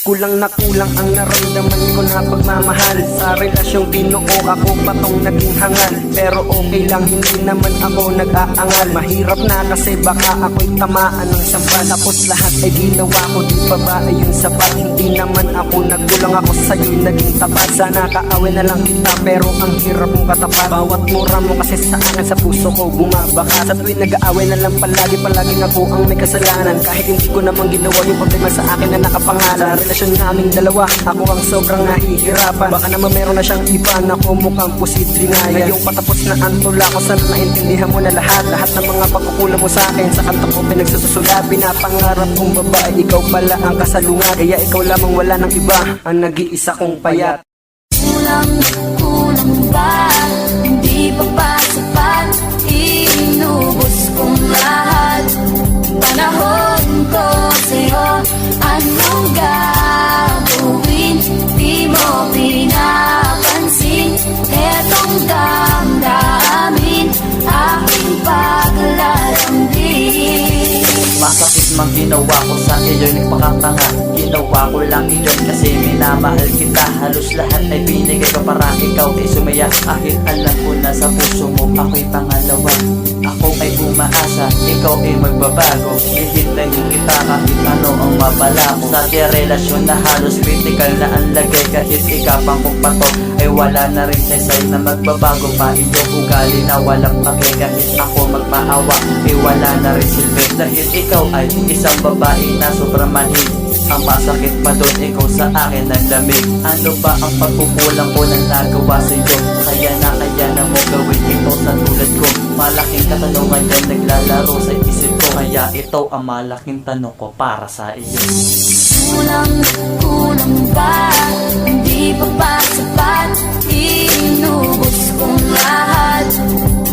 Kulang na kulang ang naramdaman ko na pagmamahal. Sa relasyong binuo ako patong naging hangal. Pero okay lang, hindi naman ako nag-aangal. Mahirap na kasi baka ako'y tamaan ng sampal. Tapos lahat ay ginawa ko, di pa ba ay yung sapat? Hindi naman ako nagkulang, ako sa'yo'y naging tapat. Sana kaawin na lang kita pero ang hirap mong katapat. Bawat mura mo kasi sa akin, sa puso ko bumabaka. Sa tuwing nag-aaway na lang palaging ako ang may kasalanan. Kahit hindi ko naman ginawa yung problema sa akin na nakapangalan. Sa relasyon naming dalawa, ako ang sobrang nahihirapan. Baka naman meron na siyang iba na kumukhang posible nga yan. Ngayong patapos na ang tula ko, sana naintindihan mo na lahat ng mga pagkukulang mo sa akin. Sa kanta ko pinagsusulat, pinapangarap kong babae, ikaw pala ang kasalungat. Kaya ikaw lamang, wala ng iba, ang nag-iisa kong payat. Kulang ba? Hindi pa ba sapat? Inubos kong lahat. Panahon ko sa'yo, anong gagawin? Di mo pinapansin etong damdamin, aking paglalambing. Masakit mang ginawa ko sa iyo, nagpakatanga. Ginawa ko lang iyon kasi minamahal kita. Halos lahat ay binigay ko para ikaw ay sumaya. Kahit alam ko na sa puso mo ako'y pangalawa. Ako ay umaasa, ikaw ay magbabago. Hihintayin kita kahit ano ang mabala ko. Sa di relasyon na halos critical na ang lagay. Kahit ikapang kong pato ay wala na rin sa'yo na magbabago pa. Iyong ugali na walang pake. Kahit ako magpaawa ay wala na rin silbi. Dahil ikaw ay isang babae na sobrang manhid. Ang masakit pa doon, ikaw sa akin naglamig. Ano ba ang pagkukulang ko na nagawa sa'yo? Kaya na mo gawin ito sa tulad ko. Malaking katanungan yan naglalaro sa isip ko. Kaya ito ang malaking tanong ko para sa iyo. Kulang ba? Hindi pa ba sapat? Inubos kong lahat.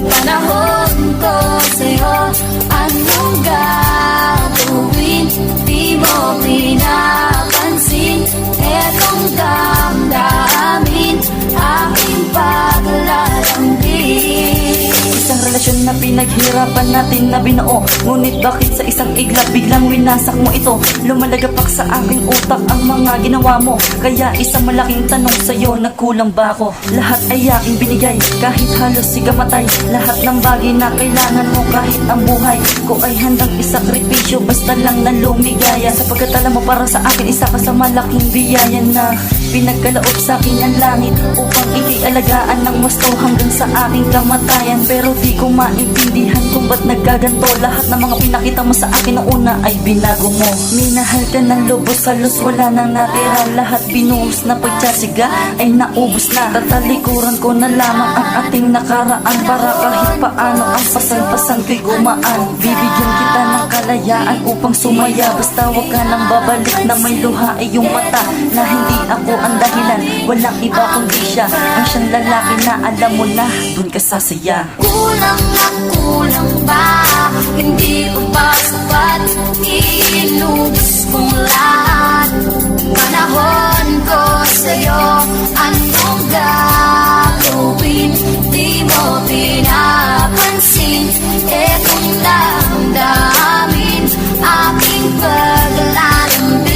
Panahon ko sa'yo, anong gagawin? Di mo pinapansin etong damdamin, aking paglalambing. Isang relasyon na pinaghirapan natin na binuo. Ngunit bakit sa isang iglap biglang winasak mo ito? Lumalagapak sa aking utak ang mga ginawa mo. Kaya isang malaking tanong sa'yo, nagkulang ba ako? Lahat ay aking binigay, kahit halos sigamatay. Lahat ng bagay na kailangan mo, kahit ang buhay ko ay handang isakripisyo. Basta lang na lumigaya, sapagkat alam mo para sa akin isa ka sa malaking biyaya na pinagkaloob sa akin ang langit, upang ikialagaan ng gusto hanggang sa aking kamatayan. Pero di ko maintindihan kung ba't nagkaganto. Lahat ng mga pinakita mo sa akin noong una ay binago mo. Minahal ka ng lubos, halos wala nang natira. Lahat binuhos na pagtsasiga ay naubos na. Tatalikuran ko na lamang ang ating nakaraan, para kahit paano ang pasan-pasan ko'y gumaan. Bibigyan kita ng kalayaan upang sumaya. Basta wag ka nang babalik na may luha ay yung mata. Na hindi ako ang dahilan, walang iba kundi siya. Ang siyang lalaki na alam mo na dun ka sasaya. Kulang ba? Hindi pa ba sapat? Inubos kong lahat. Panahon ko sa'yo, anong gagawin? Di mo pinapansin etong damdamin, aking paglalambing.